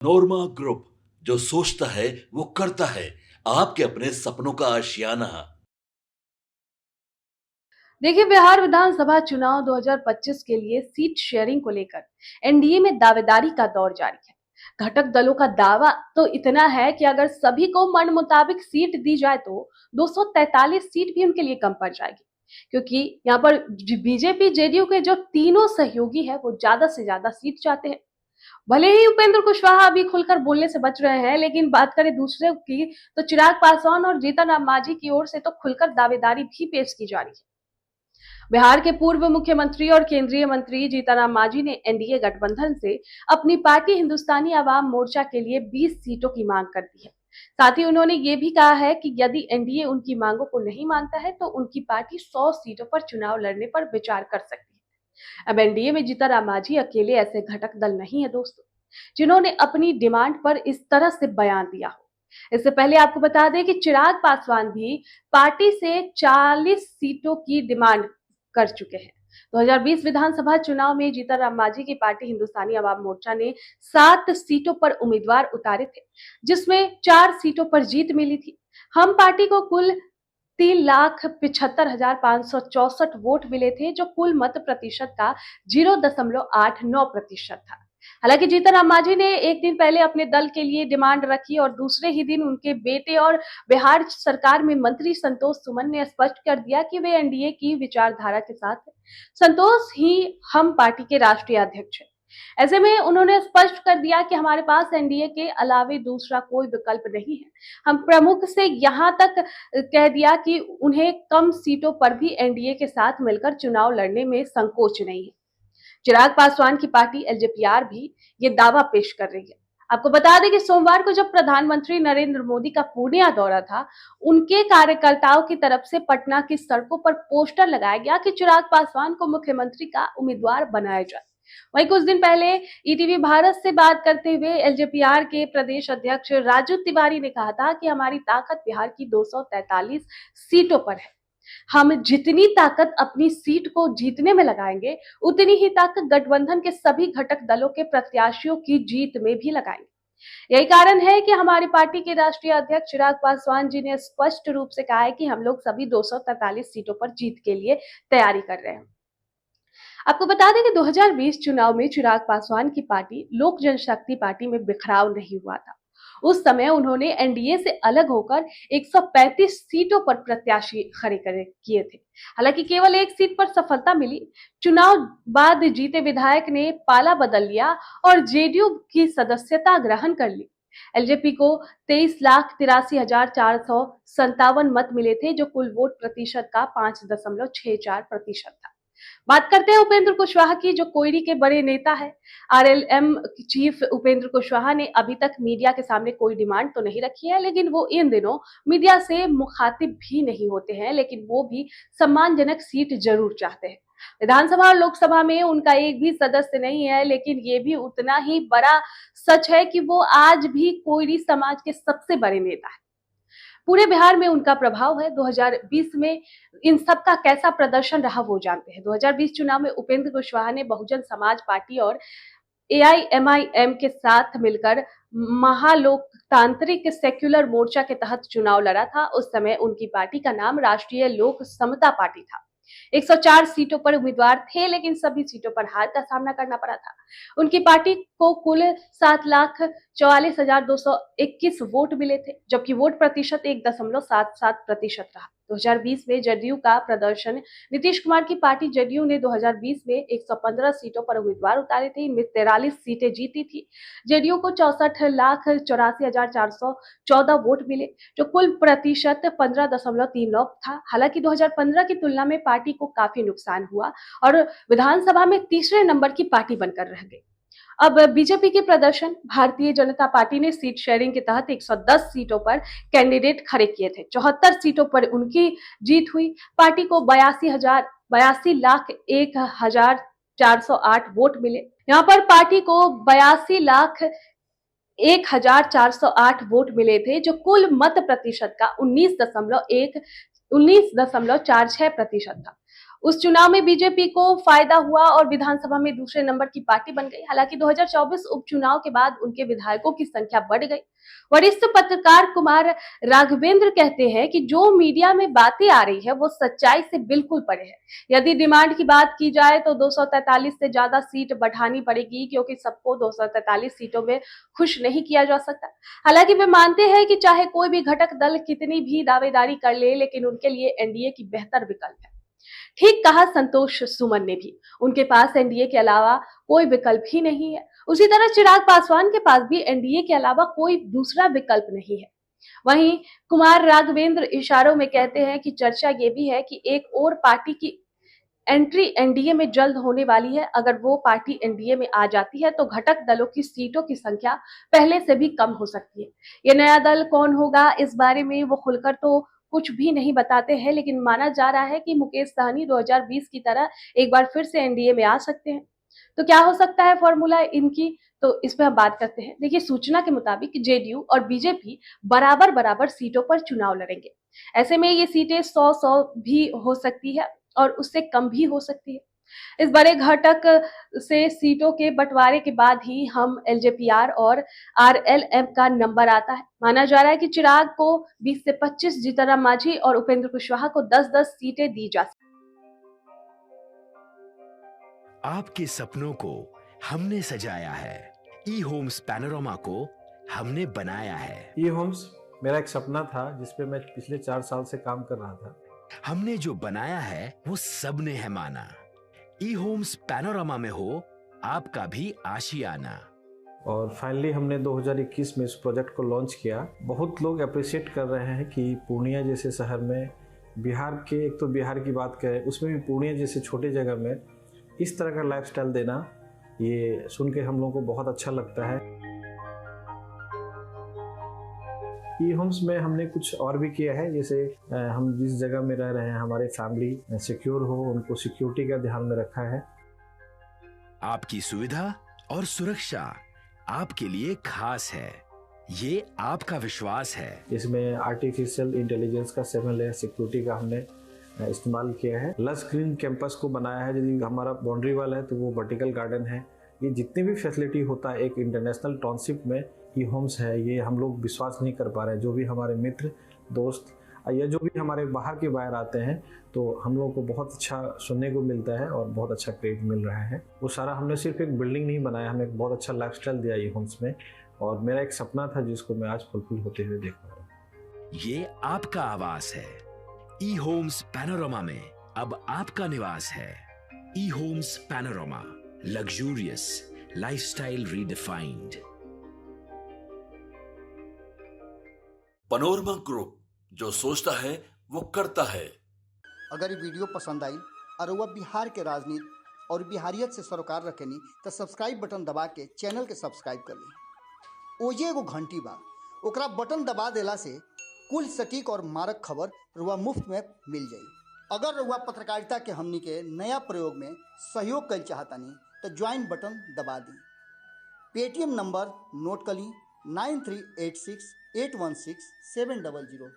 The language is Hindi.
नोरमा ग्रुप, जो सोचता है वो करता है। आपके अपने सपनों का आशियाना। देखिए, बिहार विधानसभा चुनाव 2025 के लिए सीट शेयरिंग को लेकर एनडीए में दावेदारी का दौर जारी है। घटक दलों का दावा तो इतना है कि अगर सभी को मन मुताबिक सीट दी जाए तो 243 सीट भी उनके लिए कम पड़ जाएगी, क्योंकि यहाँ पर बीजेपी जेडीयू के जो तीनों सहयोगी है वो ज्यादा से ज्यादा सीट चाहते हैं। भले ही उपेंद्र कुशवाहा अभी खुलकर बोलने से बच रहे हैं, लेकिन बात करें दूसरे की तो चिराग पासवान और जीतन राम मांझी की ओर से तो खुलकर दावेदारी भी पेश की जा रही है। बिहार के पूर्व मुख्यमंत्री और केंद्रीय मंत्री जीतनराम मांझी ने एनडीए गठबंधन से अपनी पार्टी हिंदुस्तानी आवाम मोर्चा के लिए 20 सीटों की मांग कर दी है। साथ ही उन्होंने ये भी कहा है कि यदि एनडीए उनकी मांगों को नहीं मानता है तो उनकी पार्टी 100 सीटों पर चुनाव लड़ने पर विचार कर सकती है। अब एनडीए में जीतनराम मांझी अकेले ऐसे घटक दल नहीं है दोस्तों, जिन्होंने अपनी डिमांड पर इस तरह से बयान दिया हो। इससे पहले आपको बता दें कि चिराग पासवान भी पार्टी से 40 सीटों की डिमांड कर चुके हैं। 2020 विधानसभा चुनाव में जीतनराम मांझी की पार्टी हिंदुस्तानी अवाम मोर्चा ने 7 सीटों पर उम्मीदवार उतारे थे, जिसमें 4 सीटों पर जीत मिली थी। हम पार्टी को कुल 3,75,564 वोट मिले थे, जो कुल मत प्रतिशत का 0.89% था। हालांकि जीतन राम मांझी ने एक दिन पहले अपने दल के लिए डिमांड रखी और दूसरे ही दिन उनके बेटे और बिहार सरकार में मंत्री संतोष सुमन ने स्पष्ट कर दिया कि वे एनडीए की विचारधारा के साथ हैं। संतोष ही हम पार्टी के राष्ट्रीय अध्यक्ष हैं। ऐसे में उन्होंने स्पष्ट कर दिया कि हमारे पास एनडीए के अलावे दूसरा कोई विकल्प नहीं है। हम प्रमुख से यहाँ तक कह दिया कि उन्हें कम सीटों पर भी एनडीए के साथ मिलकर चुनाव लड़ने में संकोच नहीं है। चिराग पासवान की पार्टी एलजेपीआर भी ये दावा पेश कर रही है। आपको बता दें कि सोमवार को जब प्रधानमंत्री नरेंद्र मोदी का पूर्णिया दौरा था, उनके कार्यकर्ताओं की तरफ से पटना की सड़कों पर पोस्टर लगाया गया कि चिराग पासवान को मुख्यमंत्री का उम्मीदवार बनाया जाए। वहीं कुछ दिन पहले ईटीवी भारत से बात करते हुए एलजेपीआर के प्रदेश अध्यक्ष राजू तिवारी ने कहा था कि हमारी ताकत बिहार की 243 सीटों पर है। हम जितनी ताकत अपनी सीट को जीतने में लगाएंगे, उतनी ही ताकत गठबंधन के सभी घटक दलों के प्रत्याशियों की जीत में भी लगाएंगे। यही कारण है कि हमारी पार्टी के राष्ट्रीय अध्यक्ष चिराग पासवान जी ने स्पष्ट रूप से कहा है कि हम लोग सभी 243 सीटों पर जीत के लिए तैयारी कर रहे हैं। आपको बता दें कि 2020 चुनाव में चिराग पासवान की पार्टी लोक जनशक्ति पार्टी में बिखराव नहीं हुआ था। उस समय उन्होंने एनडीए से अलग होकर 135 सीटों पर प्रत्याशी खड़े किए थे। हालांकि केवल एक सीट पर सफलता मिली। चुनाव बाद जीते विधायक ने पाला बदल लिया और जेडीयू की सदस्यता ग्रहण कर ली। एलजेपी को 23,83,457 मत मिले थे, जो कुल वोट प्रतिशत का 5.64% था। बात करते हैं उपेंद्र कुशवाहा की, जो कोयरी के बड़े नेता है। आरएलएम चीफ उपेंद्र कुशवाहा ने अभी तक मीडिया के सामने कोई डिमांड तो नहीं रखी है, लेकिन वो इन दिनों मीडिया से मुखातिब भी नहीं होते हैं, लेकिन वो भी सम्मानजनक सीट जरूर चाहते हैं। विधानसभा और लोकसभा में उनका एक भी सदस्य नहीं है, लेकिन ये भी उतना ही बड़ा सच है कि वो आज भी कोयरी समाज के सबसे बड़े नेता है। पूरे बिहार में उनका प्रभाव है। 2020 में इन सब का कैसा प्रदर्शन रहा वो जानते हैं। 2020 चुनाव में उपेंद्र कुशवाहा ने बहुजन समाज पार्टी और एआईएमआईएम के साथ मिलकर महालोकतांत्रिक सेक्युलर मोर्चा के तहत चुनाव लड़ा था। उस समय उनकी पार्टी का नाम राष्ट्रीय लोक समता पार्टी था। 104 सीटों पर उम्मीदवार थे, लेकिन सभी सीटों पर हार का सामना करना पड़ा था। उनकी पार्टी को कुल 7,44,221 वोट मिले थे, जबकि वोट प्रतिशत 1.77% रहा। 2020 में जदयू का प्रदर्शन, नीतीश कुमार की पार्टी जदयू ने 2020 में 115 सीटों पर उम्मीदवार उतारे थे, इनमें 43 सीटें जीती थी। जदयू को 64,84,414 वोट मिले, जो कुल प्रतिशत 15.39 था। हालांकि 2015 की तुलना में पार्टी को काफी नुकसान हुआ और विधानसभा में तीसरे नंबर की पार्टी बनकर रह गई। अब बीजेपी के प्रदर्शन, भारतीय जनता पार्टी ने सीट शेयरिंग के तहत 110 सीटों पर कैंडिडेट खड़े किए थे। 74 सीटों पर उनकी जीत हुई। पार्टी को 82,01,408 वोट मिले। यहाँ पर पार्टी को 82,01,408 वोट मिले थे, जो कुल मत प्रतिशत का 19.46% था। उस चुनाव में बीजेपी को फायदा हुआ और विधानसभा में दूसरे नंबर की पार्टी बन गई। हालांकि 2024 उपचुनाव के बाद उनके विधायकों की संख्या बढ़ गई। वरिष्ठ पत्रकार कुमार राघवेंद्र कहते हैं कि जो मीडिया में बातें आ रही है वो सच्चाई से बिल्कुल परे है। यदि डिमांड की बात की जाए तो 243 से ज्यादा सीट बढ़ानी पड़ेगी, क्योंकि सबको 243 सीटों में खुश नहीं किया जा सकता। हालांकि वे मानते हैं कि चाहे कोई भी घटक दल कितनी भी दावेदारी कर ले, लेकिन उनके लिए एनडीए की बेहतर विकल्प है। ठीक कहा संतोष सुमन ने भी। उनके पास एनडीए के अलावा कोई विकल्प ही नहीं है। उसी तरह चिराग पासवान के पास भी एनडीए के अलावा कोई दूसरा विकल्प नहीं है। वहीं कुमार राघवेंद्र इशारों में कहते हैं कि चर्चा ये भी है कि एक और पार्टी की एंट्री एनडीए में जल्द होने वाली है। अगर वो पार्टी एनडीए में आ जाती है तो घटक दलों की सीटों की संख्या पहले से भी कम हो सकती है। ये नया दल कौन होगा, इस बारे में वो खुलकर तो कुछ भी नहीं बताते हैं, लेकिन माना जा रहा है कि मुकेश सहनी 2020 की तरह एक बार फिर से एनडीए में आ सकते हैं। तो क्या हो सकता है फॉर्मूला इनकी, तो इस पर हम बात करते हैं। देखिए, सूचना के मुताबिक जेडीयू और बीजेपी बराबर बराबर सीटों पर चुनाव लड़ेंगे। ऐसे में ये सीटें 100-100 भी हो सकती है और उससे कम भी हो सकती है। इस बड़े घटक से सीटों के बंटवारे के बाद ही हम एलजेपीआर और आरएलएम का नंबर आता है। माना जा रहा है कि चिराग को 20 से 25, जीतनराम मांझी और उपेंद्र कुशवाहा को 10-10 सीटें दी जा सकती। आपके सपनों को हमने सजाया है, ई होम्स पैनोरामा को हमने बनाया है। ई होम्स मेरा एक सपना था जिसपे मैं पिछले 4 साल से काम कर रहा था। हमने जो बनाया है वो सबने है माना। ई होम्स पैनोरामा में हो आपका भी आशियाना। और फाइनली हमने 2021 में इस प्रोजेक्ट को लॉन्च किया। बहुत लोग अप्रिशिएट कर रहे हैं कि पूर्णिया जैसे शहर में, बिहार के, एक तो बिहार की बात करें उसमें भी पूर्णिया जैसे छोटे जगह में इस तरह का लाइफस्टाइल देना, ये सुन के हम लोगों को बहुत अच्छा लगता है। ई होम्स में हमने कुछ और भी किया है, जैसे हम जिस जगह में रह रहे हैं हमारे फैमिली सिक्योर हो, उनको सिक्योरिटी का ध्यान में रखा है। आपकी सुविधा और सुरक्षा आपके लिए खास है, ये आपका विश्वास है। इसमें आर्टिफिशियल इंटेलिजेंस का 7 लेयर सिक्योरिटी का हमने इस्तेमाल किया है। लस ग्रीन कैंपस को बनाया है। यदि हमारा बाउंड्री वाल है तो वो वर्टिकल गार्डन है। ये जितनी भी फैसिलिटी होता है एक इंटरनेशनल टाउनशिप में, ई होम्स है, ये हम लोग विश्वास नहीं कर पा रहे हैं। जो भी हमारे मित्र, दोस्त या जो भी हमारे बाहर के बाहर आते हैं तो हम लोगों को बहुत अच्छा सुनने को मिलता है और बहुत अच्छा क्रेडिट मिल रहा है। वो सारा हमने सिर्फ एक बिल्डिंग नहीं बनाया, हमें एक बहुत अच्छा लाइफस्टाइल दिया ई होम्स में, और मेरा एक सपना था जिसको मैं आज फुलफिल होते हुए देख पा रहा हूँ। ये आपका आवास है। ई होम्स पैनोरामा में अब आपका निवास है। E Homes Panorama, luxurious lifestyle redefined. Panorama Group, जो सोचता है वो करता है। अगर ये वीडियो पसंद आई और वह बिहार के राजनीति और बिहारियत से सरोकार रखेनी तो सब्सक्राइब बटन दबा के चैनल के सब्सक्राइब कर ली। ओजे एगो घंटी बा, ओकरा बटन दबा देला से कुल सटीक और मारक खबर रुआ मुफ्त में मिल जाई। अगर रुआ पत्रकारिता के हमनी के नया प्रयोग में सहयोग कर चाहतानी तो ज्वाइन बटन दबा दी। पेटीएम नंबर नोट कर ली 9386816700।